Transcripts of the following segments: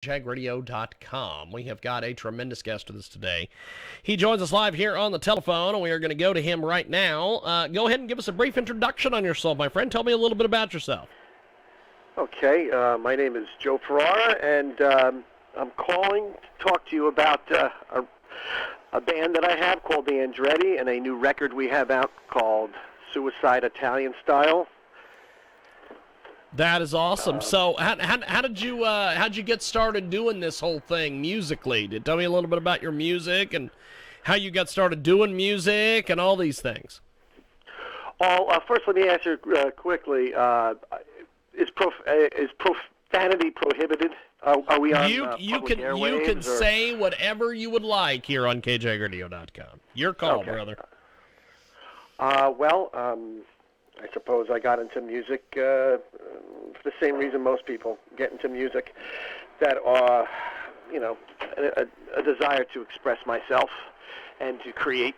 KJAGradio.com. We have got a tremendous guest with us today. He joins us live here on the telephone, and we are going to go to him right now. Go ahead and give us a brief introduction on yourself, my friend. Tell me a little bit about yourself. Okay, my name is Joe Ferrara, and I'm calling to talk to you about a band that I have called the Andretti and a new record we have out called Suicide Italian Style. That is awesome. So how did you get started doing this whole thing musically? Tell me a little bit about your music and how you got started doing music and all these things. First, let me answer quickly. Is profanity prohibited? Are we on public airwaves? You can say whatever you would like here on KJAGradio.com. Your call, okay, brother. I suppose I got into music for the same reason most people get into music, that are, a desire to express myself and to create.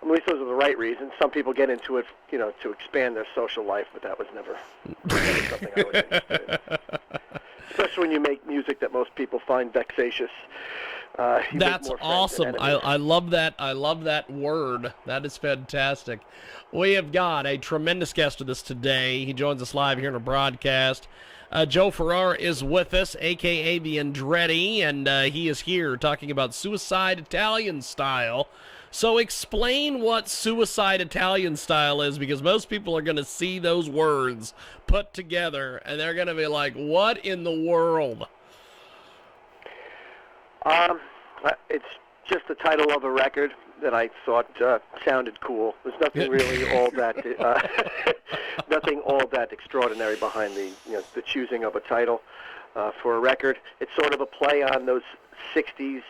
At least those are the right reasons. Some people get into it, to expand their social life, but that was never something I was interested in. Especially when you make music that most people find vexatious. That's awesome. I love that. I love that word. That is fantastic. We have got a tremendous guest with us today. He joins us live here in a broadcast. Joe Ferrara is with us, a.k.a. the Andretti, and he is here talking about Suicide Italian Style. So explain what Suicide Italian Style is, because most people are going to see those words put together, and they're going to be like, what in the world? It's just the title of a record that I thought sounded cool. There's nothing really all that extraordinary behind the choosing of a title for a record. It's sort of a play on those 60s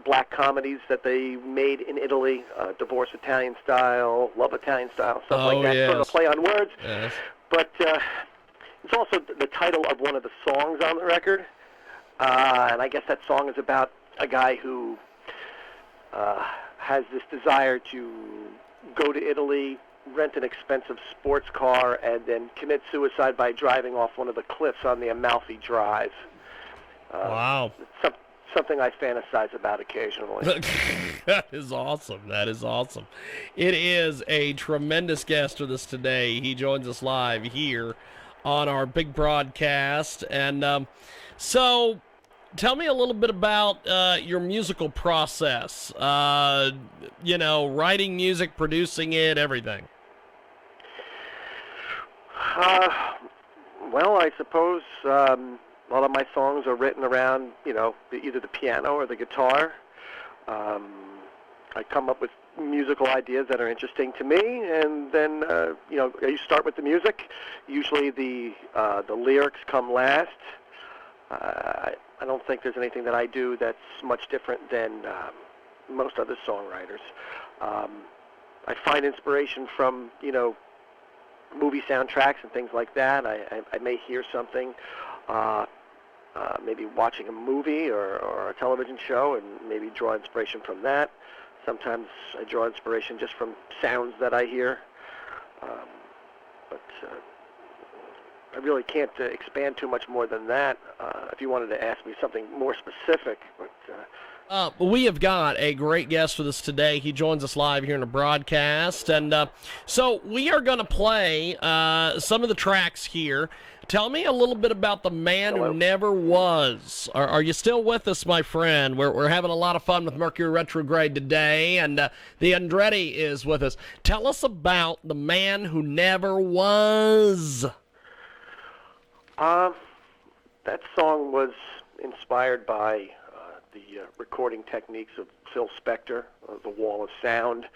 black comedies that they made in Italy, Divorce Italian Style, Love Italian Style, stuff like that. Yes. Sort of a play on words. Yes. But it's also the title of one of the songs on the record. And I guess that song is about a guy who has this desire to go to Italy, rent an expensive sports car, and then commit suicide by driving off one of the cliffs on the Amalfi Drive. Wow. Something I fantasize about occasionally. That is awesome. That is awesome. It is a tremendous guest with us today. He joins us live here on our big broadcast. And so tell me a little bit about your musical process, writing music, producing it, everything. Well, I suppose a lot of my songs are written around, either the piano or the guitar. I come up with musical ideas that are interesting to me, and then, you start with the music. Usually the lyrics come last. I don't think there's anything that I do that's much different than most other songwriters. I find inspiration from, movie soundtracks and things like that. I may hear something, maybe watching a movie or a television show, and maybe draw inspiration from that. Sometimes I draw inspiration just from sounds that I hear. But I really can't expand too much more than that. If you wanted to ask me something more specific, but we have got a great guest with us today. He joins us live here in a broadcast, and so we are going to play some of the tracks here. Tell me a little bit about The Man Who Never Was. Are you still with us, my friend? We're having a lot of fun with Mercury Retrograde today, and the Andretti is with us. Tell us about The Man Who Never Was. That song was inspired by the recording techniques of Phil Spector, The Wall of Sound.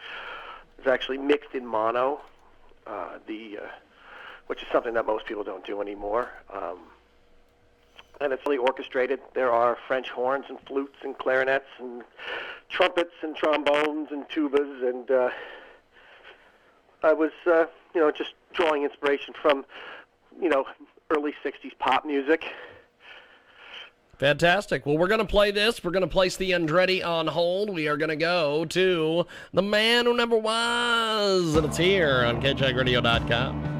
It's actually mixed in mono, which is something that most people don't do anymore. And it's really orchestrated. There are French horns and flutes and clarinets and trumpets and trombones and tubas, and I was, just drawing inspiration from, early 60s pop music. Fantastic. Well, we're going to play this. We're going to place the Andretti on hold. We are going to go to The Man Who Never Was, and it's here on KJAGradio.com.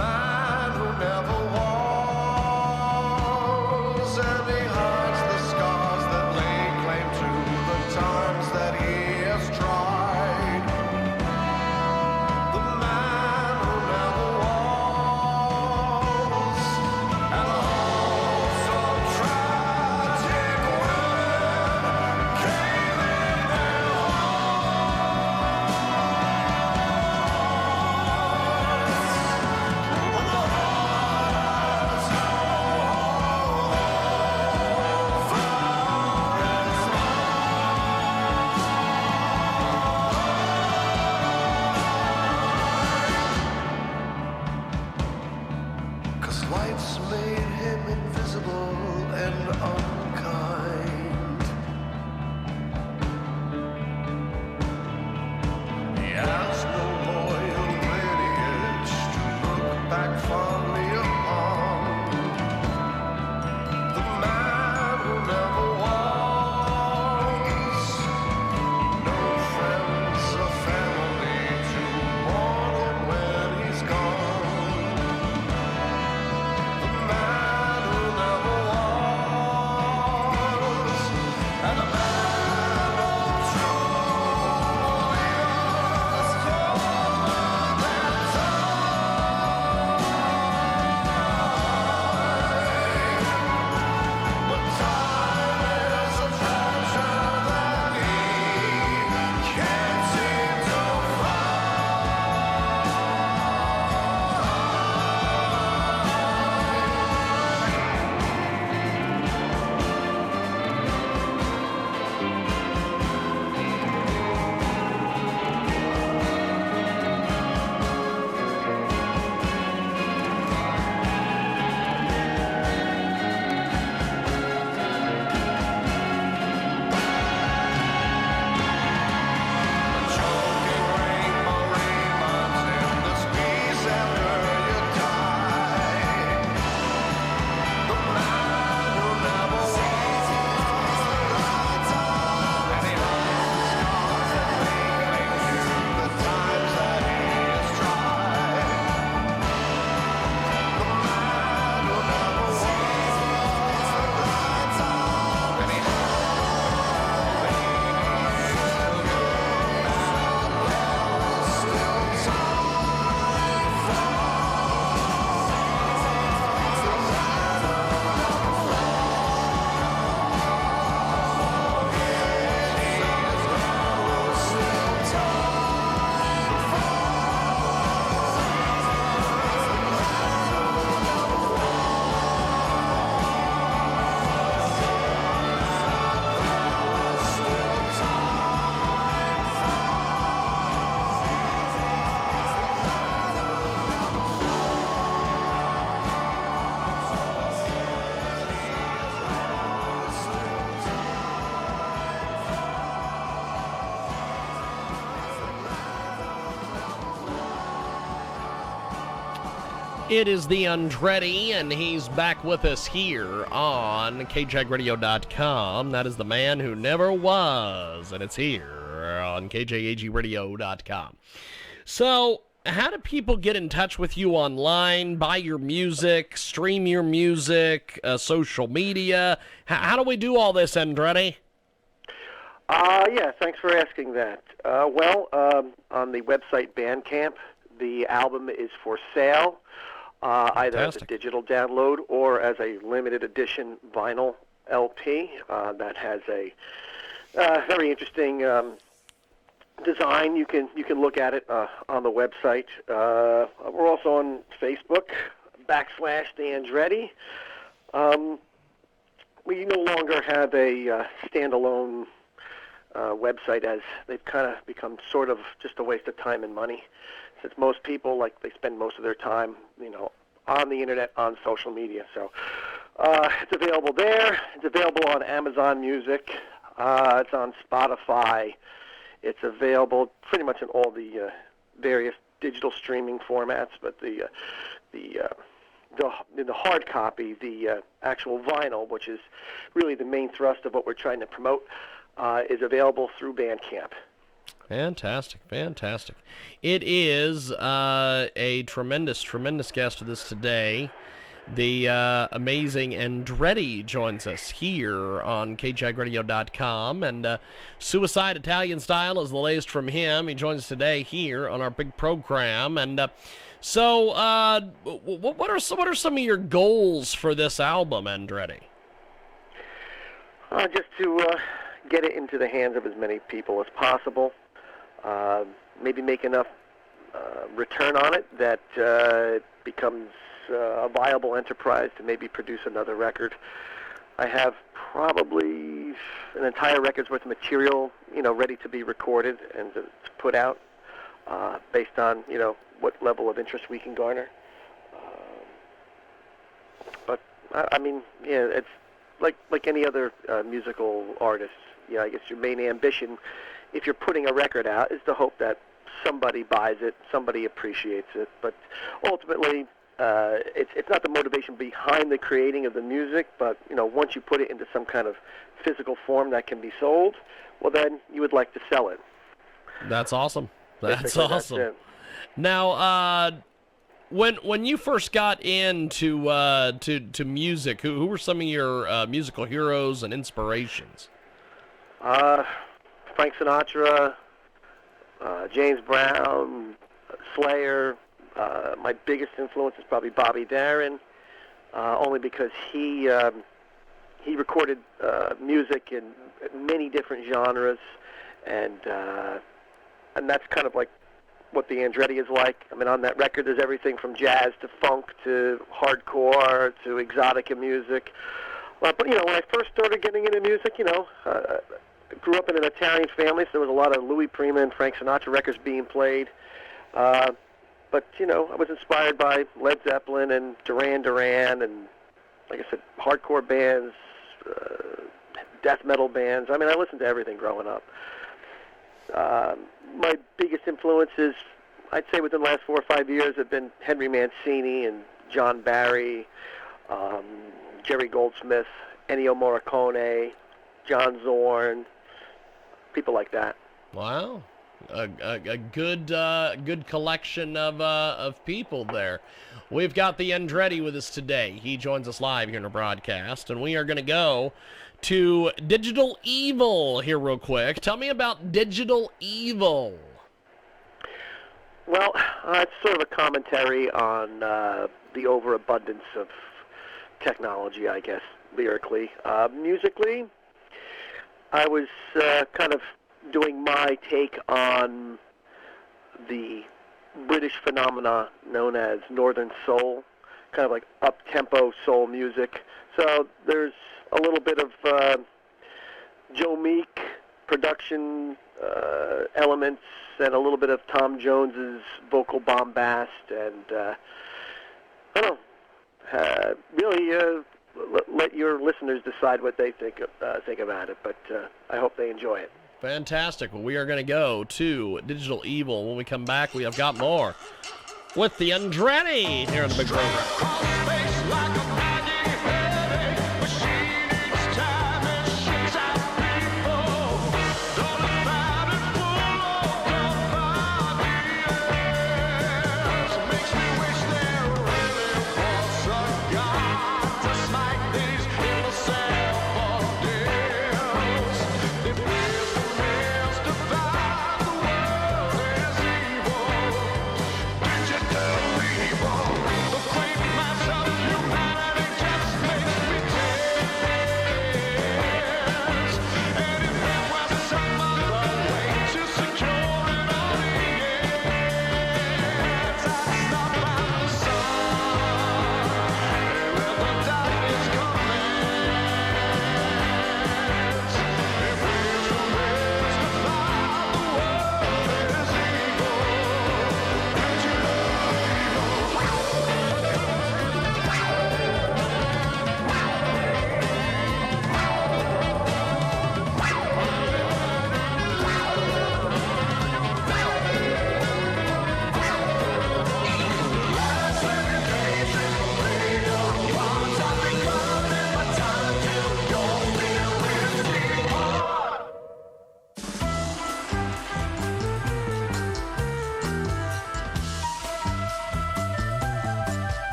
man who never was, and he hides the scars that lay claim to the times that he has tried. The man who never was, and all so tragic when came in their Cause lights made him invisible and unkind. He has no loyal lineage to look back fondly upon. The man who never was, no friends or family to mourn him when he's gone. The man who never was, and the man who truly was gone that time. But time is a treasure that he can't seem to choking rainbow reminds him there's peace after you die. The man who never was, and he hides the scars that lay claim to the times that he has tried. The man who never was, and he It is the Andretti, and he's back with us here on KJAGradio.com. That is the man who never was, and it's here on KJAGradio.com. So, how do people get in touch with you online, buy your music, stream your music, social media? How do we do all this, Andretti? Yeah, thanks for asking that. On the website Bandcamp, the album is for sale, either as a digital download or as a limited edition vinyl LP that has a very interesting design. You can look at it on the website. We're also on Facebook, /The Andretti. We no longer have a standalone website, as they've kind of become sort of just a waste of time and money, since most people, they spend most of their time, on the internet, on social media. So it's available there. It's available on Amazon Music. It's on Spotify. It's available pretty much in all the various digital streaming formats, but the hard copy, the actual vinyl, which is really the main thrust of what we're trying to promote, is available through Bandcamp. Fantastic, fantastic. It is a tremendous, tremendous guest with us today. The amazing Andretti joins us here on KJAGradio.com, and Suicide Italian Style is the latest from him. He joins us today here on our big program. And so, what are some of your goals for this album, Andretti? Just to get it into the hands of as many people as possible. Maybe make enough return on it that it becomes a viable enterprise to maybe produce another record. I have probably an entire record's worth of material, ready to be recorded and to put out, based on, what level of interest we can garner. But I mean, it's like any other musical artist. I guess your main ambition, if you're putting a record out, is to hope that somebody buys it, somebody appreciates it. But ultimately, it's not the motivation behind the creating of the music, but once you put it into some kind of physical form that can be sold, well, then you would like to sell it. That's awesome. That's Basically, awesome. That's it. Now, when you first got into to music, who were some of your musical heroes and inspirations? Frank Sinatra, James Brown, Slayer. My biggest influence is probably Bobby Darin, only because he recorded music in many different genres, and that's kind of like what the Andretti is like. I mean, on that record, there's everything from jazz to funk to hardcore to exotica music. But when I first started getting into music, I grew up in an Italian family, so there was a lot of Louis Prima and Frank Sinatra records being played. But, I was inspired by Led Zeppelin and Duran Duran and, like I said, hardcore bands, death metal bands. I mean, I listened to everything growing up. My biggest influences, I'd say within the last 4 or 5 years, have been Henry Mancini and John Barry, Jerry Goldsmith, Ennio Morricone, John Zorn, people like that. Wow, a good collection of people there. We've got the Andretti with us today. He joins us live here in the broadcast, and we are going to go to Digital Evil here real quick. Tell me about Digital Evil. Well, it's sort of a commentary on the overabundance of technology, I guess, lyrically. Musically, I was kind of doing my take on the British phenomena known as Northern Soul, kind of like up-tempo soul music. So there's a little bit of Joe Meek production elements and a little bit of Tom Jones's vocal bombast, and I don't know, really let your listeners decide what they think about it, but I hope they enjoy it. Fantastic. Well, we are going to go to Digital Evil. When we come back, we have got more with the Andretti here in the big program.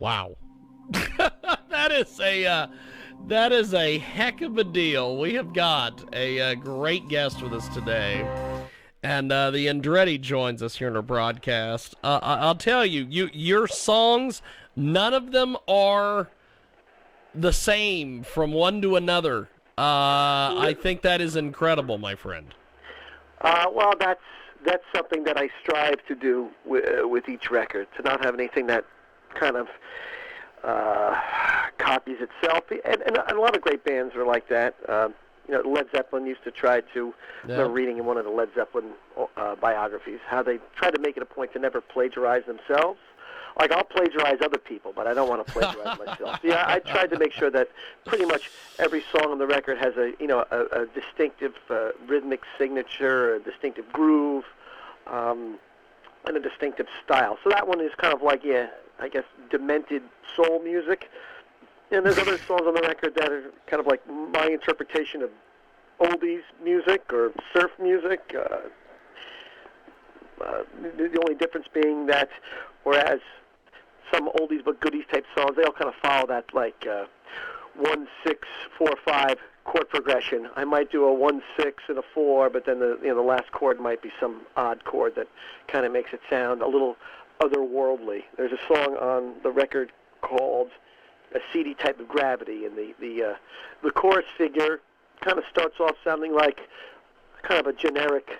Wow. That is a heck of a deal. We have got a great guest with us today. And the Andretti joins us here in our broadcast. I'll tell you, your songs, none of them are the same from one to another. I think that is incredible, my friend. Well, that's something that I strive to do with each record, to not have anything that kind of copies itself. And a lot of great bands are like that. Led Zeppelin used to try to, I remember reading in one of the Led Zeppelin biographies, how they try to make it a point to never plagiarize themselves. Like, I'll plagiarize other people, but I don't want to plagiarize myself. Yeah, I tried to make sure that pretty much every song on the record has a distinctive rhythmic signature, a distinctive groove, and a distinctive style. So that one is kind of like, I guess, demented soul music. And there's other songs on the record that are kind of like my interpretation of oldies music or surf music. The only difference being that, whereas some oldies but goodies type songs, they all kind of follow that 1 6 4 5 chord progression. I might do a 1 6 and a 4, but then the last chord might be some odd chord that kind of makes it sound a little otherworldly. There's a song on the record called A Seedy Type of Gravity, and the chorus figure kind of starts off sounding like kind of a generic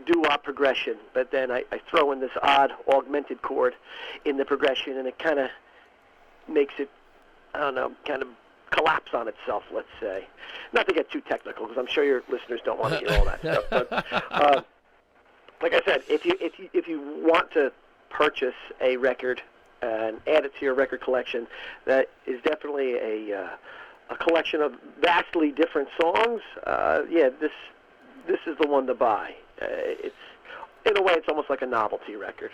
doo-wop progression, but then I throw in this odd augmented chord in the progression, and it kind of makes it, I don't know, kind of collapse on itself, let's say. Not to get too technical, because I'm sure your listeners don't want to hear all that stuff, but like I said, if you want to purchase a record and add it to your record collection, that is definitely a collection of vastly different songs. This is the one to buy. It's, in a way, it's almost like a novelty record.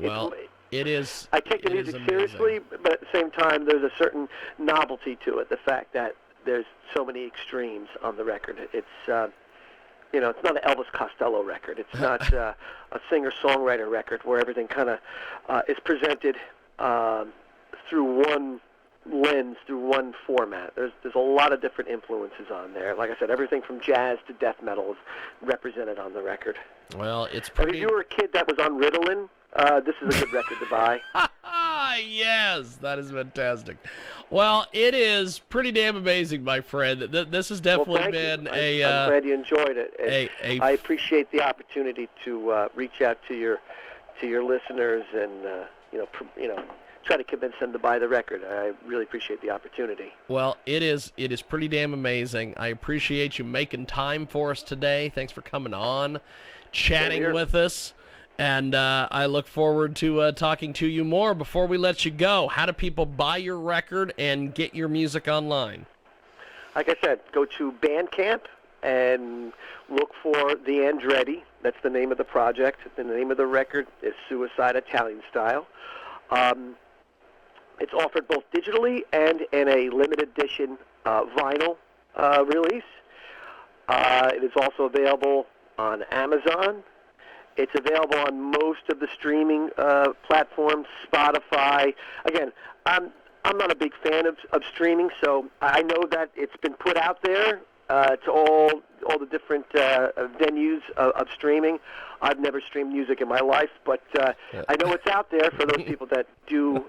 It is. I take the music seriously, but at the same time, there's a certain novelty to it. The fact that there's so many extremes on the record. It's it's not an Elvis Costello record. It's not a singer-songwriter record where everything kind of is presented through one lens, through one format. There's a lot of different influences on there. Like I said, everything from jazz to death metal is represented on the record. Well, it's pretty... If you were a kid that was on Ritalin, this is a good record to buy. Yes, that is fantastic. Well, it is pretty damn amazing, my friend. This has definitely been a... I'm glad you enjoyed it. I appreciate the opportunity to reach out to your listeners and try to convince them to buy the record. I really appreciate the opportunity. Well, it is pretty damn amazing. I appreciate you making time for us today. Thanks for coming on, chatting with us, and I look forward to talking to you more. Before we let you go, how do people buy your record and get your music online? Like I said, go to Bandcamp and look for the Andretti. That's the name of the project. The name of the record is Suicide Italian Style. It's offered both digitally and in a limited edition vinyl release. It is also available on Amazon. It's available on most of the streaming platforms, Spotify. Again, I'm not a big fan of streaming, so I know that it's been put out there to all the different venues of streaming. I've never streamed music in my life, but I know it's out there for those people that do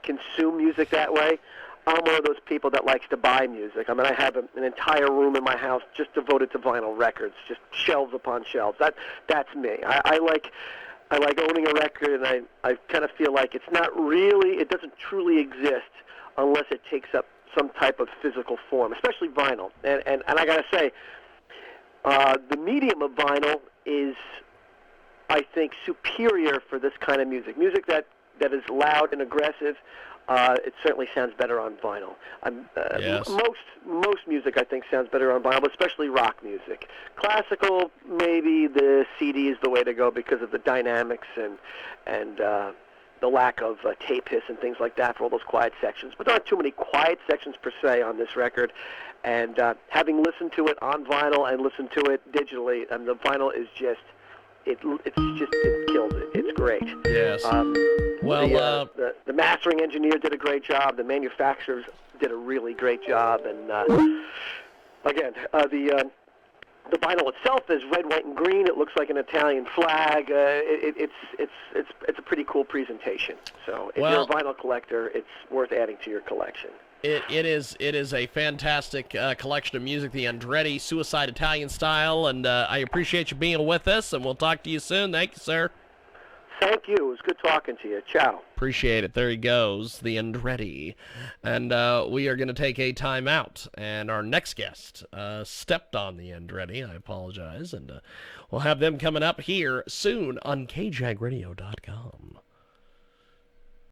consume music that way. I'm one of those people that likes to buy music. I mean, I have an entire room in my house just devoted to vinyl records, just shelves upon shelves. That's me. I like owning a record, and I kind of feel like it doesn't truly exist unless it takes up some type of physical form, especially vinyl. And I got to say, the medium of vinyl is, I think, superior for this kind of music. Music that is loud and aggressive, it certainly sounds better on vinyl. Yes. Most music, I think, sounds better on vinyl, but especially rock music. Classical, maybe the CD is the way to go because of the dynamics and the lack of tape hiss and things like that for all those quiet sections. But there aren't too many quiet sections per se on this record. And having listened to it on vinyl and listened to it digitally, the vinyl is just, it kills it. It's great. Yes. The the mastering engineer did a great job. The manufacturers did a really great job. And again, the vinyl itself is red, white, and green. It looks like an Italian flag. It's a pretty cool presentation. So if you're a vinyl collector, it's worth adding to your collection. It is a fantastic collection of music, the Andretti Suicide Italian Style, and I appreciate you being with us, and we'll talk to you soon. Thank you, sir. Thank you. It was good talking to you. Ciao. Appreciate it. There he goes, the Andretti. And we are going to take a time out, and our next guest stepped on the Andretti. I apologize, and we'll have them coming up here soon on KJAGradio.com.